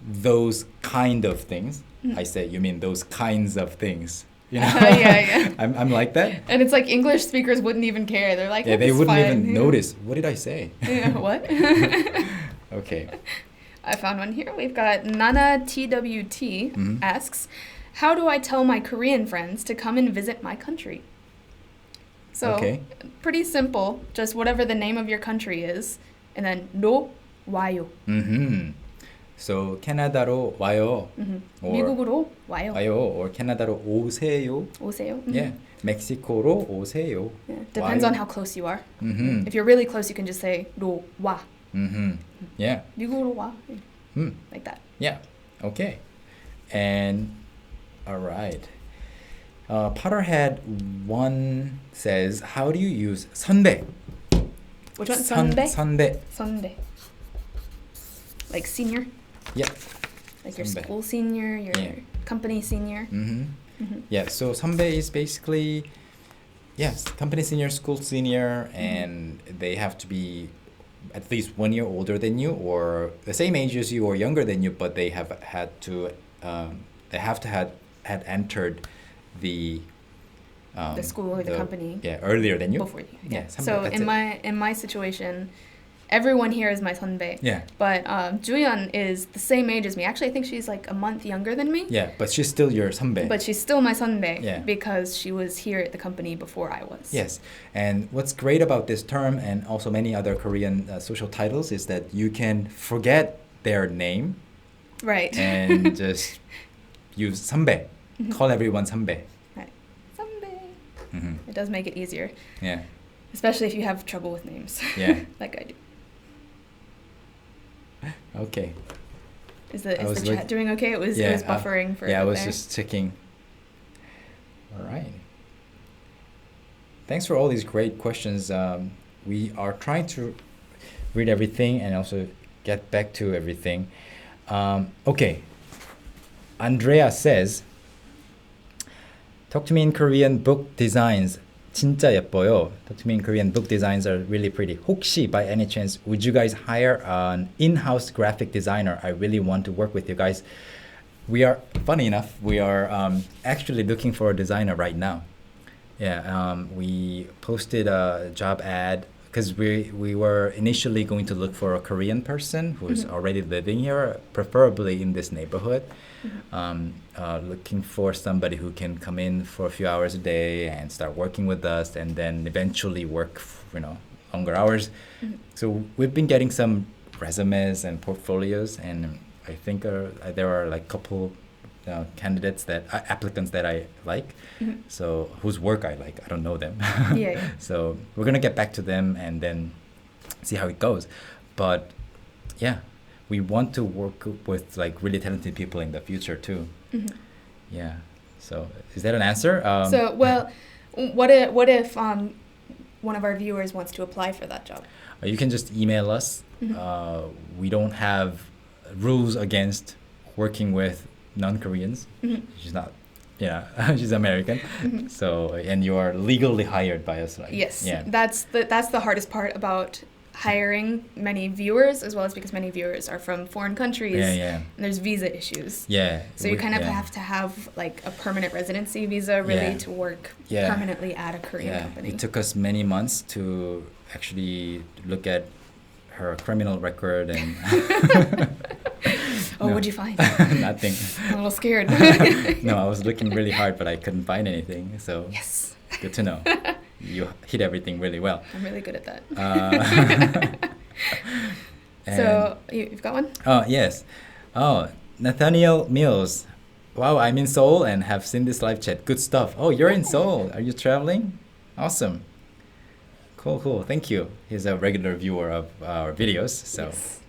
those kind of things, I say, you mean those kinds of things? You know? Yeah. I'm like that. And it's like English speakers wouldn't even care. They're like, Yeah, they "It's wouldn't fine." even notice. What did I say? Yeah, what? Okay. I found one here. We've got Nana TWT asks, how do I tell my Korean friends to come and visit my country? So, Okay. pretty simple. Just whatever the name of your country is. And then, 로 와요. Mm-hmm. So, 캐나다로 와요. Or 미국으로 와요. 와요. Or 캐나다로 오세요. 오세요. Yeah. 멕시코로 오세요. Yeah. Depends 와요. on how close you are. Mm-hmm. If you're really close, you can just say 로 와. Mm-hmm. Yeah. 미국으로 와. Mm. Like that. Yeah. Okay. And all right. Potterhead1 says, how do you use 선배? Which one? 선배? 선배. 선배. Like senior? Yeah. Like your 선배. school senior, your Yeah. company senior. Yeah. So 선배 is basically, yes, company senior, school senior, and they have to be at least 1 year older than you, or the same age as you, or younger than you, but they have to had entered the School or the company. Yeah, earlier than you. Before you. Yeah. So that's in my situation, everyone here is my 선배. Yeah. But Juyeon is the same age as me. Actually, I think she's like a month younger than me. Yeah, but she's still your 선배. But she's still my 선배 Yeah. because she was here at the company before I was. Yes, and what's great about this term and also many other Korean social titles is that you can forget their name Right. and just use 선배. Call everyone 선배. Right. 선배. Mm-hmm. It does make it easier, Yeah. especially if you have trouble with names. Yeah. Like I do. Okay. Is I the was chat look- doing okay? It was buffering for a Yeah, I bit was there. just checking. All right. Thanks for all these great questions. We are trying to read everything and also get back to everything. Okay. Andrea says, talk to me in Korean book designs. 진짜 예뻐요. Talk to me in Korean book designs are really pretty. 혹시 by any chance would you guys hire an in-house graphic designer? I really want to work with you guys. We are, funny enough, we are actually looking for a designer right now. Yeah, we posted a job ad because we were initially going to look for a Korean person who's already living here, preferably in this neighborhood. Looking for somebody who can come in for a few hours a day and start working with us, and then eventually work, longer hours. So we've been getting some resumes and portfolios, and I think there are like couple applicants that I like, so whose work I like. I don't know them. Yeah. So we're gonna get back to them and then see how it goes. But yeah, we want to work with like really talented people in the future too. Yeah. So is that an answer? So what if one of our viewers wants to apply for that job? You can just email us. We don't have rules against working with non-Koreans. She's not, she's American. So, and you are legally hired by us, right? Yes. Yeah. That's the hardest part about hiring many viewers, as well as because many viewers are from foreign countries. Yeah. And there's visa issues. Yeah. So you kind of have to have like a permanent residency visa really to work permanently at a Korean company. It took us many months to actually look at her criminal record and Oh, what'd you find? Nothing. I'm a little scared. No, I was looking really hard, but I couldn't find anything. So Yes. Good to know. You hit everything really well. I'm really good at that. So you've got one? Oh, yes. Oh, Nathaniel Mills. Wow, I'm in Seoul and have seen this live chat. Good stuff. Oh, you're in Seoul. Are you traveling? Awesome. Cool. Thank you. He's a regular viewer of our videos, so Yes.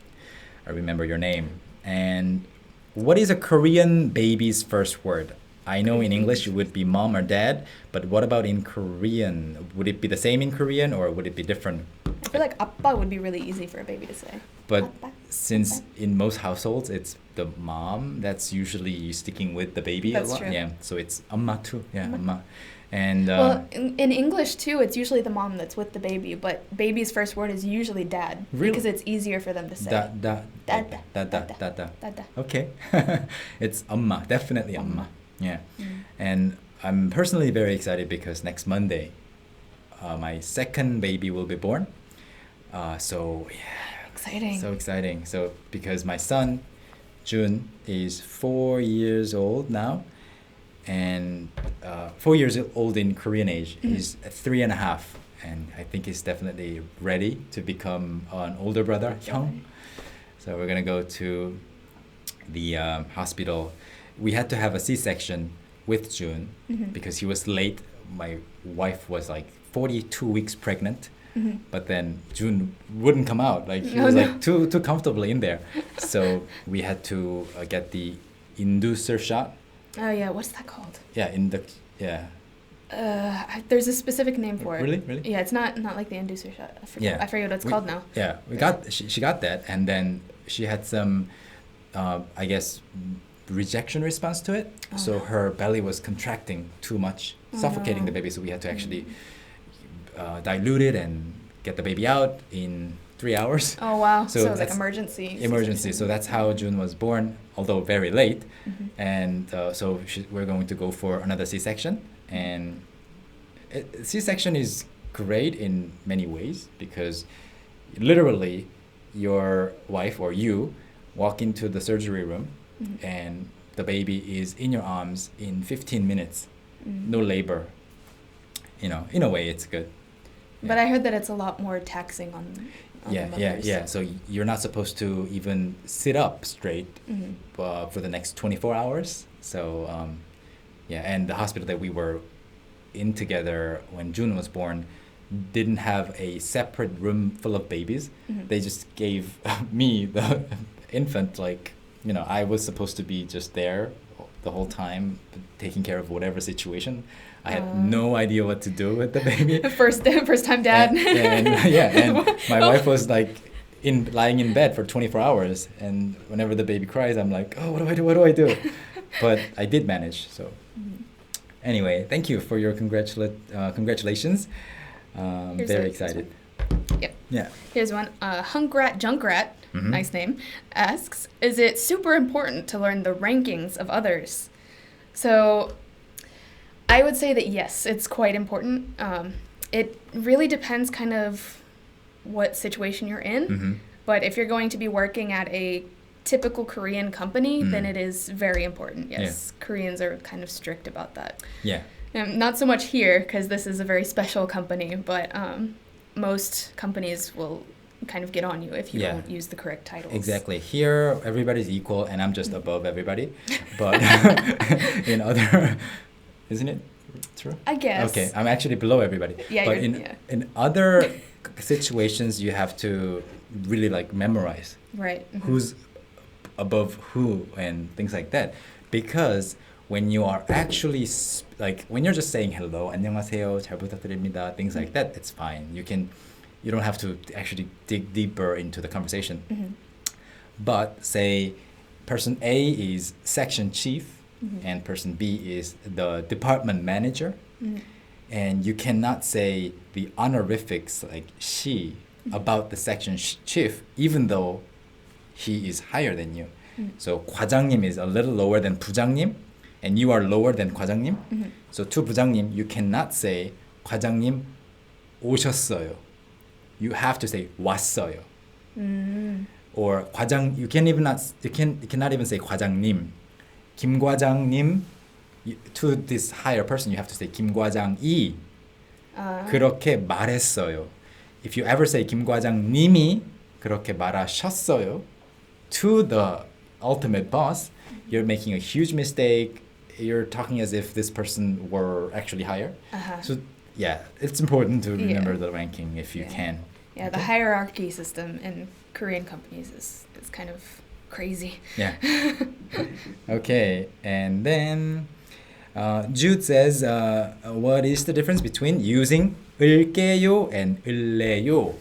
I remember your name. And what is a Korean baby's first word? I know in English it would be mom or dad, but what about in Korean? Would it be the same in Korean or would it be different? I feel like 아빠 would be really easy for a baby to say. But 아빠. since in most households it's the mom that's usually sticking with the baby That's a lot. true. Yeah, so it's amma too. Yeah, Amma. amma. And Well, in English too, it's usually the mom that's with the baby, but baby's first word is usually dad Really? because it's easier for them to say. da da Da, da da, da da da. Dada. Okay, it's amma, definitely amma. Yeah, Mm. and I'm personally very excited because next Monday, my second baby will be born. So yeah, Exciting. so exciting. So because my son, Jun, is 4 years old now, and 4 years old in Korean age. Mhm. He's 3.5, and I think he's definitely ready to become an older brother, 형. So we're gonna go to the hospital. We had to have a C-section with June Mhm. because he was late. My wife was like 42 weeks pregnant, Mhm. but then June wouldn't come out. Like he Oh, was no. like too comfortably in there. So we had to get the inducer shot. Oh yeah, what's that called? Yeah, yeah. There's a specific name for it. Really? Really? Yeah, it's not like the inducer shot. Yeah. I forget what it's called now. Yeah, she got that, and then she had some, I guess, rejection response to it. Oh, So no. her belly was contracting too much, Oh, suffocating no. the baby. So we had to actually dilute it and get the baby out in 3 hours. Oh wow. So So, it's like that's emergency. Emergency. So that's how June was born, although very late. Mhm. And so we're going to go for another C-section. And C-section is great in many ways because literally your wife or you walk into the surgery room Mhm. and the baby is in your arms in 15 minutes. Mhm. No labor. You know, in a way it's good. But I heard that it's a lot more taxing on Yeah, the yeah, mothers. yeah. So you're not supposed to even sit up straight Mhm. for the next 24 hours. So, yeah, and the hospital that we were in together when June was born didn't have a separate room full of babies. Mhm. They just gave me, the infant, like, you know, I was supposed to be just there the whole time, taking care of whatever situation. I had no idea what to do with the baby. First time dad. And yeah, and my wife was like lying in bed for 24 hours, and whenever the baby cries, I'm like, oh, what do I do? What do I do? But I did manage. So Mhm. anyway, thank you for your congratulations. Here's Very this excited. Yep. Yeah. Here's one. Hunkrat Junkrat, Mhm. nice name, asks, is it super important to learn the rankings of others? So I would say that yes, it's quite important. It really depends kind of what situation you're in. Mhm. But if you're going to be working at a typical Korean company, then it is very important. Yes, Koreans are kind of strict about that. Yeah. Not so much here because this is a very special company, but most companies will kind of get on you if you Yeah. don't use the correct titles. Exactly. Here, everybody's equal, and I'm just above everybody. But in other, isn't it true? I guess. Okay, I'm actually below everybody. Yeah, but you're- in other situations, you have to really like memorize Right. Mhm. who's above who and things like that, because when you are actually like when you're just saying hello, 안녕하세요, 잘 부탁드립니다, things like that, it's fine. You don't have to actually dig deeper into the conversation. Mhm. But say person A is section chief Mhm. and person B is the department manager, Mhm. and you cannot say the honorifics like she about the section chief even though he is higher than you. So 과장님 is a little lower than 부장님 and you are lower than 과장님. So to 부장님 you cannot say 과장님 오셨어요. You have to say 왔어요. Or 과장 you cannot even say 과장님. 김 과장님, to this higher person you have to say 김 과장이 그렇게 말했어요. If you ever say 김 과장님이 그렇게 말하셨어요 to the ultimate boss, you're making a huge mistake. You're talking as if this person were actually higher. So yeah, it's important to remember the ranking if you can. Yeah, the hierarchy system in Korean companies is kind of crazy. Yeah. Okay, and then Jude says, what is the difference between using 을게요 and 을래요?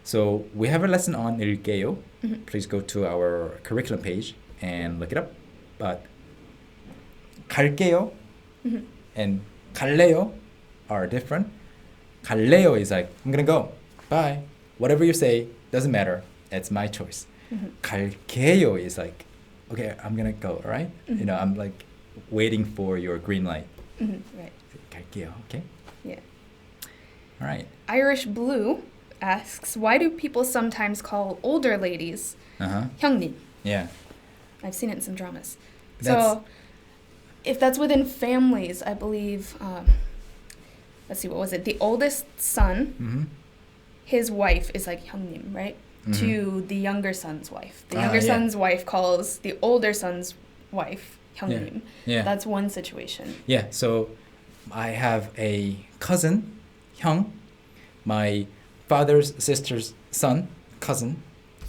So we have a lesson on 읽게요. Please go to our curriculum page and look it up. But 갈게요 and 갈래요 are different. 갈래요 is like, I'm gonna go. Bye. Whatever you say, doesn't matter. It's my choice. 갈게요 is like, okay, I'm gonna go, all right? You know, I'm like waiting for your green light. Right. 갈게요, okay? Yeah. All right. Irish Blue asks, why do people sometimes call older ladies 형님? Yeah. I've seen it in some dramas. That's- So if that's within families, I believe, let's see, what was it? The oldest son, his wife is like 형님, right? To the younger son's wife. The younger son's wife calls the older son's wife 형님. Yeah. That's one situation. Yeah, so I have a cousin, 형, my father's sister's son, cousin,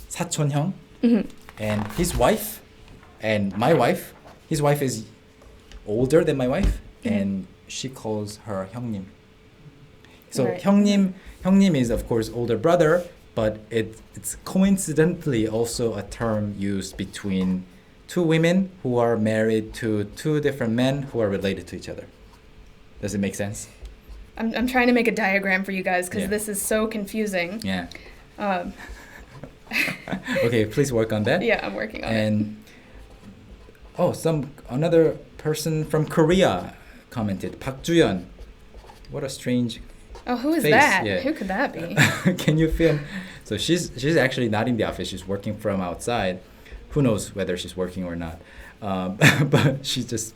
사촌 형, and his wife, and my wife. His wife is older than my wife, and she calls her 형님. So Right. 형님 is of course older brother, but it's coincidentally also a term used between two women who are married to two different men who are related to each other. Does it make sense? I'm trying to make a diagram for you guys because Yeah. this is so confusing. Yeah. Okay, please work on that. Yeah, I'm working on it. And another person from Korea commented, 박주연. What a strange. Oh, who is face, that? yeah. Who could that be? Can you film? So she's actually not in the office. She's working from outside. Who knows whether she's working or not? But she just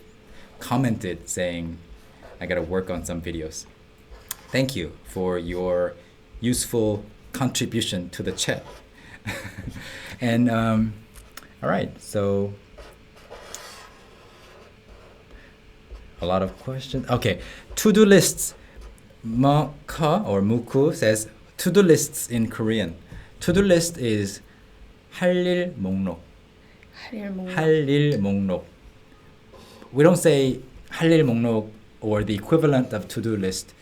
commented saying, "I gotta work on some videos." Thank you for your useful contribution to the chat. And all right, so a lot of questions. Okay, to-do lists. Maka or Muku says to-do lists in Korean. To-do list is 할 일 목록. 할 일 목록. We don't say 할 일 목록 or the equivalent of to-do list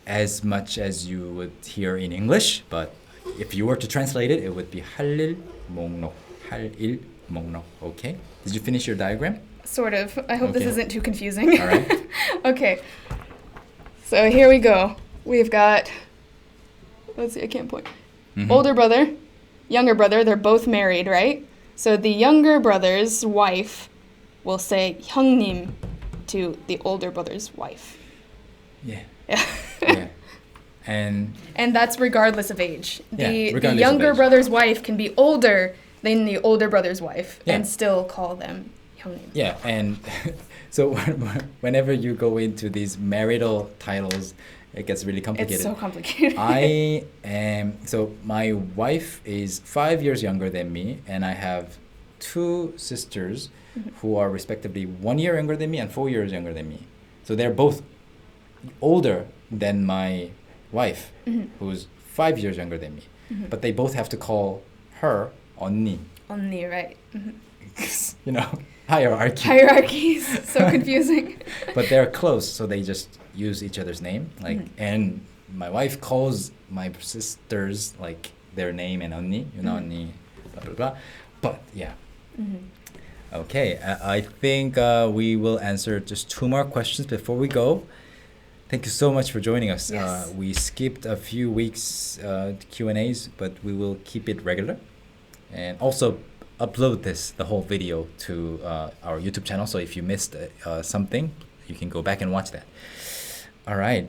as much as you would hear in English, but if you were to translate it, it would be 할 일 목록. 할 일 목록. Okay? Did you finish your diagram? Sort of. I hope this Okay. isn't too confusing. All right. Okay. So here we go. We've got, let's see, I can't point. Older brother, younger brother, they're both married, right? So the younger brother's wife will say 형님 to the older brother's wife. Yeah. Yeah. Yeah. And And that's regardless of age. Yeah, The regardless of younger age. brother's wife can be older than the older brother's wife Yeah. and still call them 형님. yeah, and so whenever you go into these marital titles, it gets really complicated. It's so complicated. So my wife is 5 years younger than me, and I have two sisters who are respectively 1 year younger than me and 4 years younger than me. So they're both older than my wife, who's 5 years younger than me. But they both have to call her 언니. Only, right. You know, hierarchy. Hierarchies. So confusing. But they're close, so they just use each other's name. Like, and my wife calls my sisters like their name and 언니, you know, 언니, blah blah blah. But yeah. Okay, I think we will answer just two more questions before we go. Thank you so much for joining us. Yes. We skipped a few weeks Q&As, but we will keep it regular. And also upload the whole video to our YouTube channel. So if you missed something, you can go back and watch that. All right.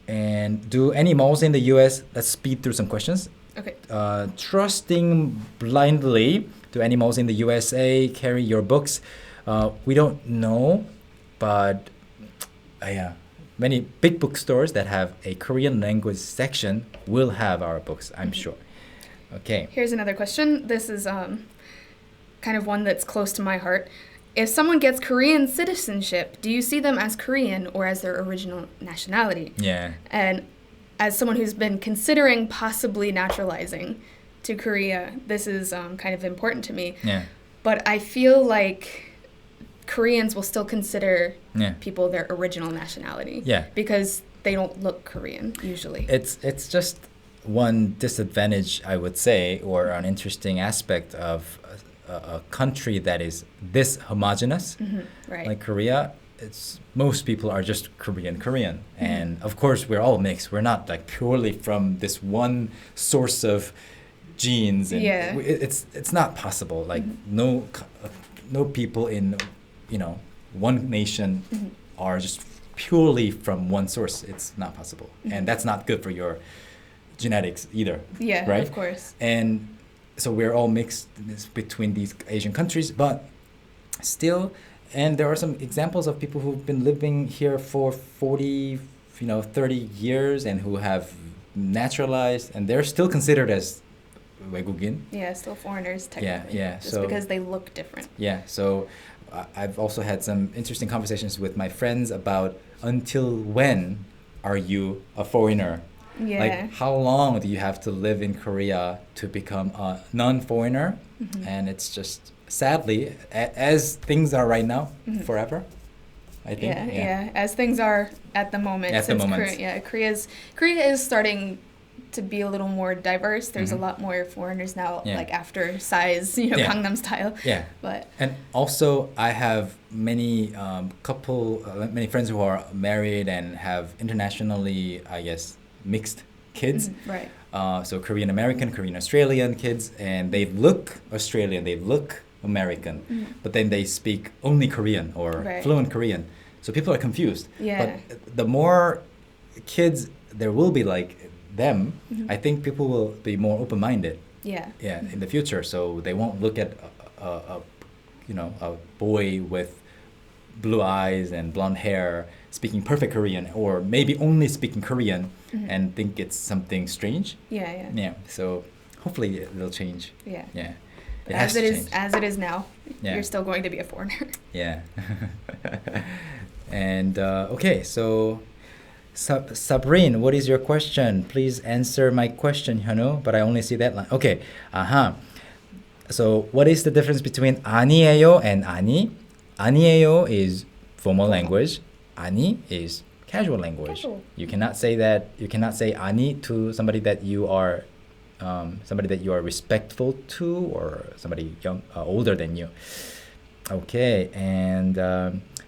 And do any malls in the US, let's speed through some questions. Okay. Trusting blindly, do any malls in the USA carry your books? We don't know, but yeah, many big bookstores that have a Korean language section will have our books, I'm sure. Okay. Here's another question. This is kind of one that's close to my heart. If someone gets Korean citizenship, do you see them as Korean or as their original nationality? Yeah. And as someone who's been considering possibly naturalizing to Korea, this is kind of important to me. Yeah. But I feel like Koreans will still consider Yeah. people their original nationality. Yeah. Because they don't look Korean usually. It's just one disadvantage, I would say, or an interesting aspect of a country that is this homogenous, Right. like Korea. It's most people are just Korean, and of course we're all mixed. We're not like purely from this one source of genes, and Yeah. it's not possible. Like no people in one nation are just purely from one source. It's not possible, and that's not good for your genetics either. Yeah, right? of course. And so we're all mixed between these Asian countries, but still, and there are some examples of people who've been living here for 40, 30 years and who have naturalized, and they're still considered as 외국인. Yeah, still foreigners technically. Yeah. Just So because they look different. yeah, so I've also had some interesting conversations with my friends about until when are you a foreigner? Yeah. Like, how long do you have to live in Korea to become a non-foreigner? And it's just, sadly, as things are right now, forever, I think. Yeah. As things are at the moment. At the moment. Korea is starting to be a little more diverse. There's a lot more foreigners now, Yeah. like after size, Yeah. Gangnam Style. Yeah. But And also, I have many many friends who are married and have internationally, I guess, mixed kids. right. So Korean American, Korean Australian kids, and they look Australian, they look American, but then they speak only Korean or Right. fluent Korean. So people are confused. Yeah. But the more kids there will be like them, I think people will be more open-minded. Yeah. Yeah, in the future, so they won't look at a boy with blue eyes and blonde hair speaking perfect Korean, or maybe only speaking Korean, and think it's something strange. Yeah. Yeah, so hopefully it'll change. Yeah. Yeah, But has to change. as it is now, Yeah. you're still going to be a foreigner. Yeah. And okay, so Sabrine, what is your question? Please answer my question, Hyunwoo. But I only see that line. Okay. So what is the difference between 아니에요 and 아니? 아니에요 is formal language. 아니 is casual language. Casual. You cannot say that. You cannot say 아니 to somebody that you are respectful to, or somebody older than you. Okay. And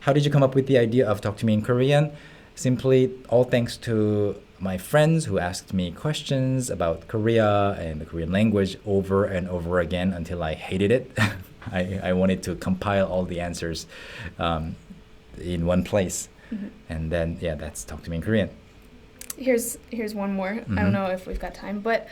how did you come up with the idea of Talk to Me in Korean? Simply all thanks to my friends who asked me questions about Korea and the Korean language over and over again until I hated it. I wanted to compile all the answers in one place. And then, that's Talk to Me in Korean. Here's one more. I don't know if we've got time, but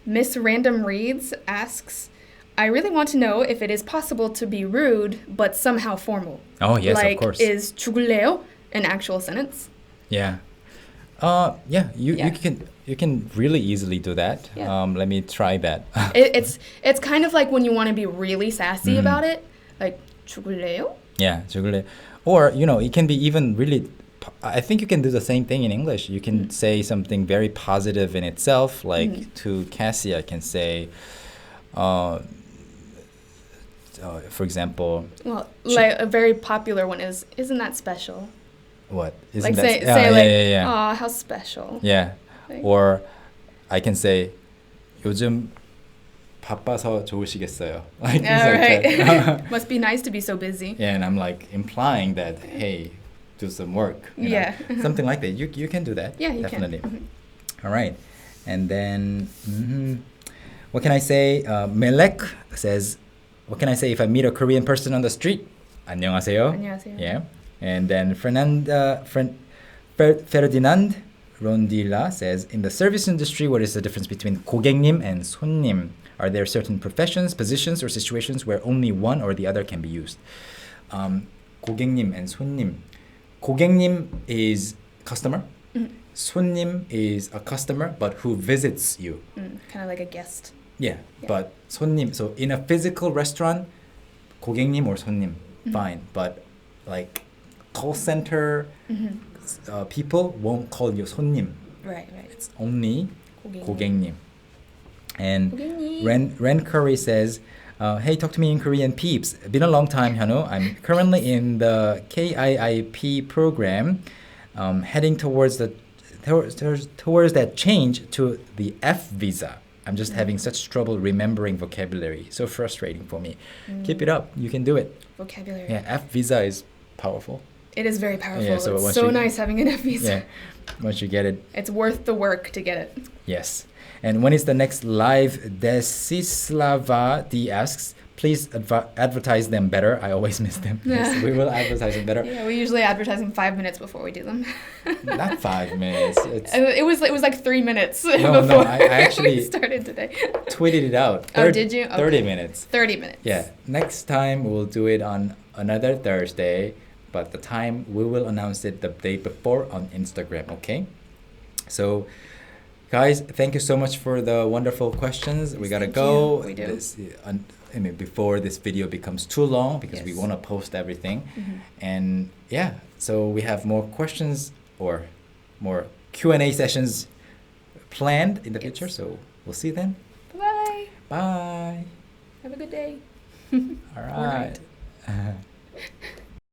Miss Random Reads asks, I really want to know if it is possible to be rude but somehow formal. Oh, yes, like, of course. Is 죽을래요 an actual sentence? Yeah. You can really easily do that. Yeah. Let me try that. It's kind of like when you want to be really sassy about it, like 죽을래요? Yeah, 죽을래. Or, it can be even really, I think you can do the same thing in English. You can say something very positive in itself, like to Cassie, I can say, for example, Well, like a very popular one is, isn't that special? what? Isn't Like that say like, yeah. aw, how special. Yeah. Like- Or I can say, 요즘 바빠서 좋으시겠어요. Like things All like right. that. Must be nice to be so busy. Yeah, and I'm like implying that, hey, do some work. you know? Yeah. Something like that. You can do that. Yeah, you definitely. can. All right. And then, what can I say? Melek says, what can I say if I meet a Korean person on the street? 안녕하세요. 안녕하세요. Yeah. And then Ferdinand Rondila says, in the service industry, what is the difference between 고객님 and 손님? Are there certain professions, positions, or situations where only one or the other can be used? 고객님 and 손님. 고객님 is customer. 손님 is a customer, but who visits you. Kind of like a guest. Yeah, but 손님. So in a physical restaurant, 고객님 or 손님, fine. But like call center people won't call you 손님. Right. It's only 고객님. 고객님. And 고객님. Ren Curry says, hey, talk to me in Korean, peeps. Been a long time, Hyunwoo. I'm currently in the KIIP program, heading towards the towards that change to the F visa. I'm just having such trouble remembering vocabulary. So frustrating for me. Keep it up. You can do it. Vocabulary. Yeah, F visa is powerful. It is very powerful. Yeah, so it's once so you- nice having an F visa. Yeah, once you get it. It's worth the work to get it. Yes. And when is the next live? Desislava D asks, please advertise them better. I always miss them. Yes, we will advertise them better. Yeah, we usually advertise them 5 minutes before we do them. Not 5 minutes. It's It was like 3 minutes No, before I actually we started today. tweeted it out. Oh, did you? 30 Okay. minutes. 30 minutes. Yeah. Next time we'll do it on another Thursday, but the time we will announce it the day before on Instagram, okay? So guys, thank you so much for the wonderful questions. We gotta thank go. you. We do. Before this video becomes too long because we Yes. want to post everything. And yeah, so we have more questions or more Q&A sessions planned in the future. So we'll see you then. Bye. Bye. Have a good day. All right.